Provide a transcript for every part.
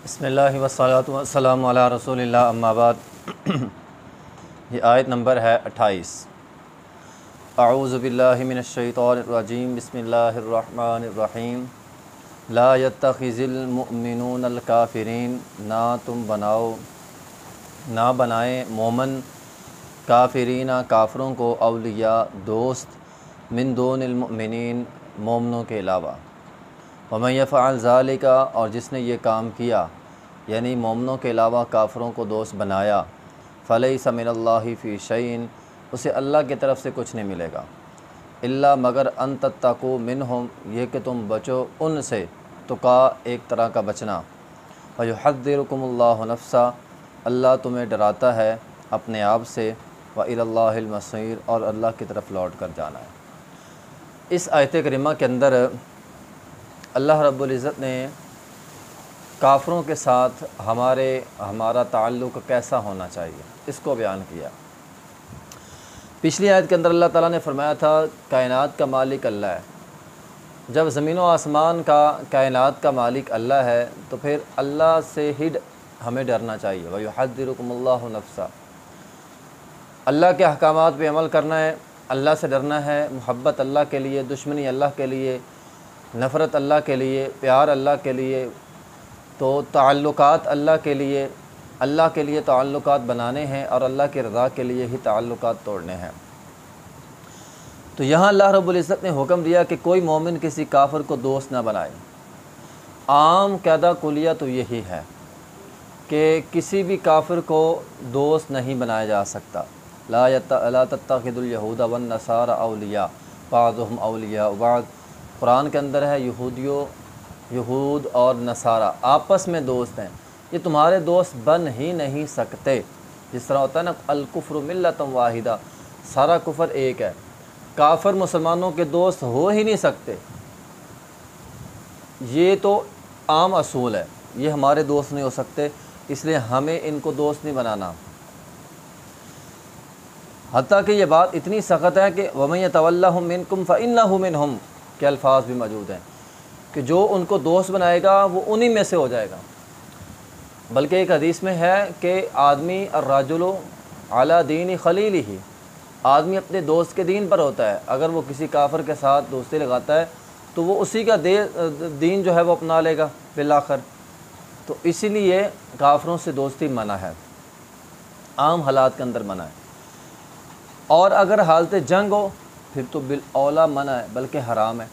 बिस्मिल्लाहि वस्सलातु वस्सलामु अला रसूलिल्लाह अम्मा बाद। ये आयत नंबर है 28। अऊज़ु बिल्लाहि मिनश शैतानिर रजीम बिस्मिल्लाहिर रहमानिर रहीम। ला यत्तखिज़िल मुअमिनूनल काफ़िरीन, ना तुम ना बनाए मोमन काफ़िरीना काफ़रों को औलिया दोस्त मिन दूनिल मुअमिनीन मोमनों के अलावा। वमन यफ़अल ज़ालिका, और जिसने ये काम किया यानी मोमनों के अलावा काफ़रों को दोस्त बनाया, फ़लैसा मिनल्लाहि फ़ी शैइन, उसे अल्लाह की तरफ से कुछ नहीं मिलेगा, इल्ला मगर अन तत्तक़ू मिनहुम, ये कि तुम बचो उनसे, तुका एक तरह का बचना। व युहद्दिरुकुमुल्लाहु नफ़्सा, अल्लाह तुम्हें डराता है अपने आप से। व इलल्लाहिल मसीर, और अल्लाह की तरफ लौट कर जाना है। इस आयत करीमा के अंदर अल्लाह रब्बुल इज़्ज़त ने काफ़रों के साथ हमारा ताल्लुक़ कैसा होना चाहिए इसको बयान किया। पिछली आयत के अंदर अल्लाह ताला ने फरमाया था कायनात का मालिक अल्लाह है। जब ज़मीन व आसमान का कायनात का मालिक अल्लाह है तो फिर अल्लाह से ही हमें डरना चाहिए। व युहद्दिरुकुमुल्लाहु नफ़्सा, अल्लाह के अहकामात पे अमल करना है, अल्लाह से डरना है। मोहब्बत अल्लाह के लिए, दुश्मनी अल्लाह के लिए, नफ़रत अल्लाह के लिए, प्यार अल्लाह के लिए, तो ताल्लुकात अल्लाह के लिए ताल्लुकात बनाने हैं और अल्लाह की रज़ा के लिए ही ताल्लुकात तोड़ने हैं। तो यहाँ अल्लाह रब्बुल इज़्ज़त ने हुक्म दिया कि कोई मोमिन किसी काफ़िर को दोस्त ना बनाए। आम कायदा कुलिया तो यही है कि किसी भी काफ़िर को दोस्त नहीं बनाया जा सकता। ला तत्तखिज़ुल यहूदा वन नसारा औलिया बाज़ुहुम औलिया बाज़, कुरान के अंदर है यहूद और नसारा आपस में दोस्त हैं, ये तुम्हारे दोस्त बन ही नहीं सकते। जिस तरह होता है ना, अल कुफ्रु मिल्लतुम वाहिदा, सारा कुफ्र एक है, काफ़िर मुसलमानों के दोस्त हो ही नहीं सकते। ये तो आम असूल है, ये हमारे दोस्त नहीं हो सकते, इसलिए हमें इनको दोस्त नहीं बनाना। हत्ता कि ये बात इतनी सख्त है कि वमन यतवल्लहुम मिनकुम फ़इन्नहु मिनहुम के अल्फाज भी मौजूद हैं कि जो उनको दोस्त बनाएगा वो उन्हीं में से हो जाएगा। बल्कि एक हदीस में है कि आदमी अर्रजुलु अला दीन खलीलिही, आदमी अपने दोस्त के दीन पर होता है। अगर वो किसी काफ़िर के साथ दोस्ती लगाता है तो वो उसी का दीन जो है वो अपना लेगा बिलाखिर। तो इसीलिए काफ़िरों से दोस्ती मना है, आम हालात के अंदर मना है। और अगर हालत जंग हो फिर तो बिल औला मना है, बल्कि हराम है।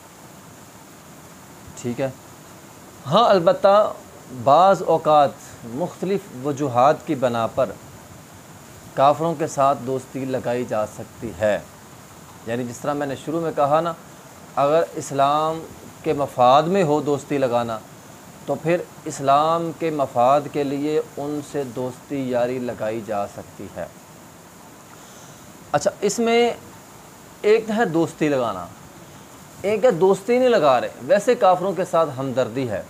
ठीक है, हाँ अलबत्ता बाज़ औक़ात मुख्तलिफ़ वजूहात की बना पर काफ़िरों के साथ दोस्ती लगाई जा सकती है। यानी जिस तरह मैंने शुरू में कहा ना, अगर इस्लाम के मफाद में हो दोस्ती लगाना तो फिर इस्लाम के मफाद के लिए उनसे दोस्ती यारी लगाई जा सकती है। अच्छा, इसमें एक है दोस्ती लगाना, एक है दोस्ती नहीं लगा रहे, वैसे काफ़िरों के साथ हमदर्दी है,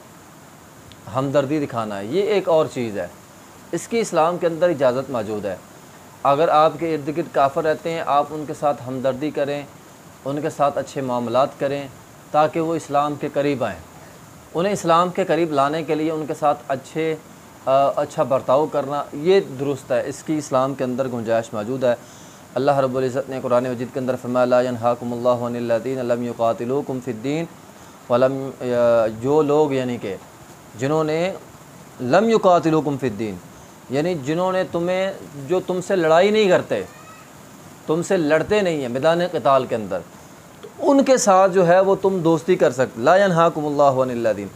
हमदर्दी दिखाना है, ये एक और चीज़ है। इसकी इस्लाम के अंदर इजाज़त मौजूद है। अगर आपके इर्द गिर्द काफ़िर रहते हैं, आप उनके साथ हमदर्दी करें, उनके साथ अच्छे मामलात करें ताकि वो इस्लाम के करीब आएँ। उन्हें इस्लाम के करीब लाने के लिए उनके साथ अच्छा बर्ताव करना ये दुरुस्त है, इसकी इस्लाम के अंदर गुंजाइश मौजूद है। अल्लाह रब्बुल इज़्ज़त ने कुरान मजीद के अंदर फरमाया ला यनहाकुमुल्लाहु अनिल्लज़ीना लम युक़ातिलूकुम फ़िद्दीन वलम, जो लोग यानी कि जिन्होंने लम युक़ातिलूकुम फ़िद्दीन यानी जिन्होंने जो तुमसे लड़ाई नहीं करते, तुमसे लड़ते नहीं हैं मैदान क़िताल के अंदर, तो उनके साथ जो है वो तुम दोस्ती कर सकते। ला यनहाकुमुल्लाहु अनिल्लज़ीन,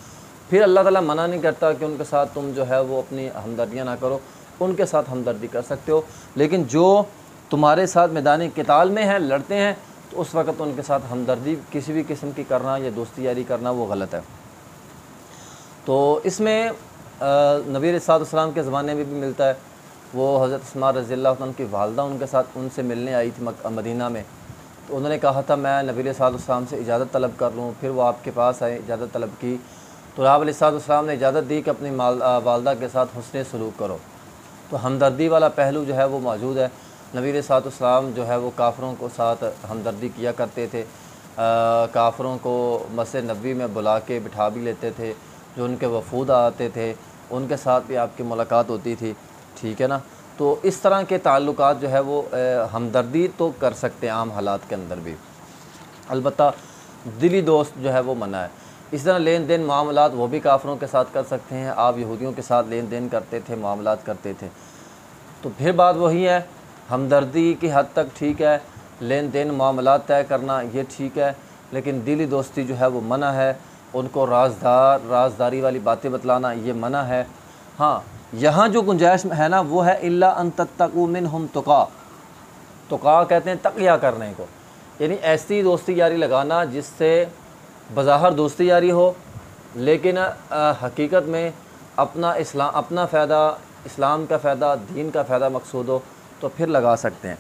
फिर अल्लाह ताला मना नहीं करता कि उनके साथ तुम जो है वो अपनी हमदर्दियाँ ना करो, उनके साथ हमदर्दी कर सकते हो। लेकिन जो तुम्हारे साथ मैदान क़िताल में है, लड़ते हैं, तो उस वक़्त उनके साथ हमदर्दी किसी भी किस्म की करना या दोस्ती यारी करना वो गलत है। तो इसमें नबी अलैहिस्सलाम के ज़माने में भी मिलता है। वो हज़रत अस्मा रज़ियल्लाहु अन्हा की वालदा उनके साथ उनसे मिलने आई थी मदीना में, तो उन्होंने कहा था मैं नबी अलैहिस्सलाम से इजाज़त तलब कर लूँ। फिर वो आपके पास आए, इजाज़त तलब की, तो आप अलैहिस्सलाम ने इजाज़त दी कि अपनी वालदा के साथ हुस्न सलूक करो। तो हमदर्दी वाला पहलू जो है वो मौजूद है। नबी अलैहिस्सलाम जो है वो काफ़िरों को साथ हमदर्दी किया करते थे, काफ़िरों को मस्जिद नबवी में बुला के बिठा भी लेते थे। जो उनके वफूद आते थे उनके साथ भी आपकी मुलाकात होती थी, ठीक है ना। तो इस तरह के ताल्लुकात जो है वो हमदर्दी तो कर सकते हैं आम हालात के अंदर भी, अलबत्ता दिली दोस्त जो है वो मना है। इस तरह लेन देन मामलात वो भी काफ़रों के साथ कर सकते हैं। आप यहूदियों के साथ लेन देन करते थे, मामलात करते थे, तो फिर बात वही है, हमदर्दी की हद तक ठीक है, लेन देन मामलात तय करना ये ठीक है, लेकिन दिली दोस्ती जो है वो मना है। उनको राजदारी वाली बातें बतलाना ये मना है। हाँ, यहाँ जो गुंजाइश है ना वो है इल्ला अन तत्तकू मिनहुम तुका। तुका कहते हैं तक़िया करने को, यानी ऐसी दोस्ती यारी लगाना जिससे बज़ाहिर दोस्ती यारी हो, लेकिन हकीकत में अपना फ़ायदा, इस्लाम का फ़ायदा, दीन का फ़ायदा मकसूद हो, तो फिर लगा सकते हैं।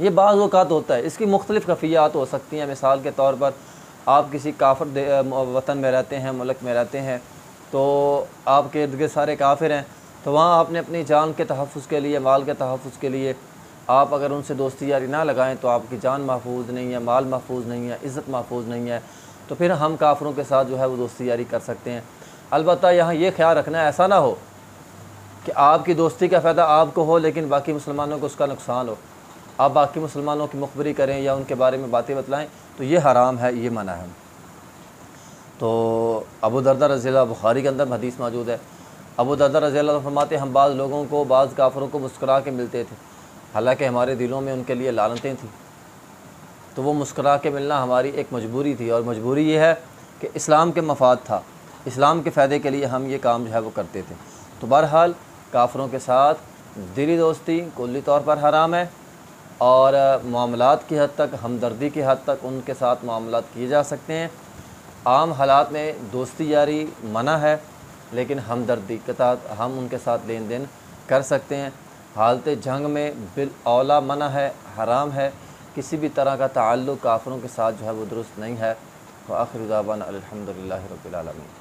ये बाज़ औक़ात होता है, इसकी मुख्तलिफ़ कैफ़ियत हो सकती हैं। मिसाल के तौर पर आप किसी काफ़िर वतन में रहते हैं, मुल्क में रहते हैं, तो आपके इर्द गिर्द सारे काफ़िर हैं, तो वहाँ आपने अपनी जान के तहफ़्फ़ुज़ के लिए, माल के तहफ़्फ़ुज़ के लिए आप अगर उनसे दोस्ती यारी ना लगाएं तो आपकी जान महफूज नहीं है, माल महफूज नहीं है, इज़्ज़त महफूज नहीं है, तो फिर हम काफ़िरों के साथ जो है वो दोस्ती यारी कर सकते हैं। अलबत्ता यहाँ ये ख्याल रखना, ऐसा ना हो कि आपकी दोस्ती का फ़ायदा आपको हो लेकिन बाकी मुसलमानों को उसका नुकसान हो। आप बाकी मुसलमानों की मुखबरी करें या उनके बारे में बातें बतलाएं, तो ये हराम है, ये मना है। तो अबू दरदा रज़ियल्लाहु अन्हु, बुखारी के अंदर हदीस मौजूद है, अबू दरदा रज़ियल्लाहु अन्हु फरमाते हम बाज़ लोगों को, बाज़ काफ़िरों को मुस्कुरा के मिलते थे, हालांकि हमारे दिलों में उनके लिए लानतें थीं। तो वो मुस्कुरा के मिलना हमारी एक मजबूरी थी, और मजबूरी ये है कि इस्लाम के मफाद था, इस्लाम के फ़ायदे के लिए हम ये काम जो है वो करते थे। तो बहरहाल काफ़िरों के साथ दिली दोस्ती कुल्ली तौर पर हराम है, और मामलात की हद तक, हमदर्दी की हद तक उनके साथ मामलात किए जा सकते हैं। आम हालात में दोस्ती यारी मना है, लेकिन हमदर्दी के तहत हम उनके साथ लेन देन कर सकते हैं। हालत जंग में बिल औला मना है, हराम है। किसी भी तरह का ताल्लुक़ काफ़िरों के साथ जो है वो दुरुस्त नहीं है। व आखिर दावाना अल्हम्दुलिल्लाहि रब्बिल आलमीन।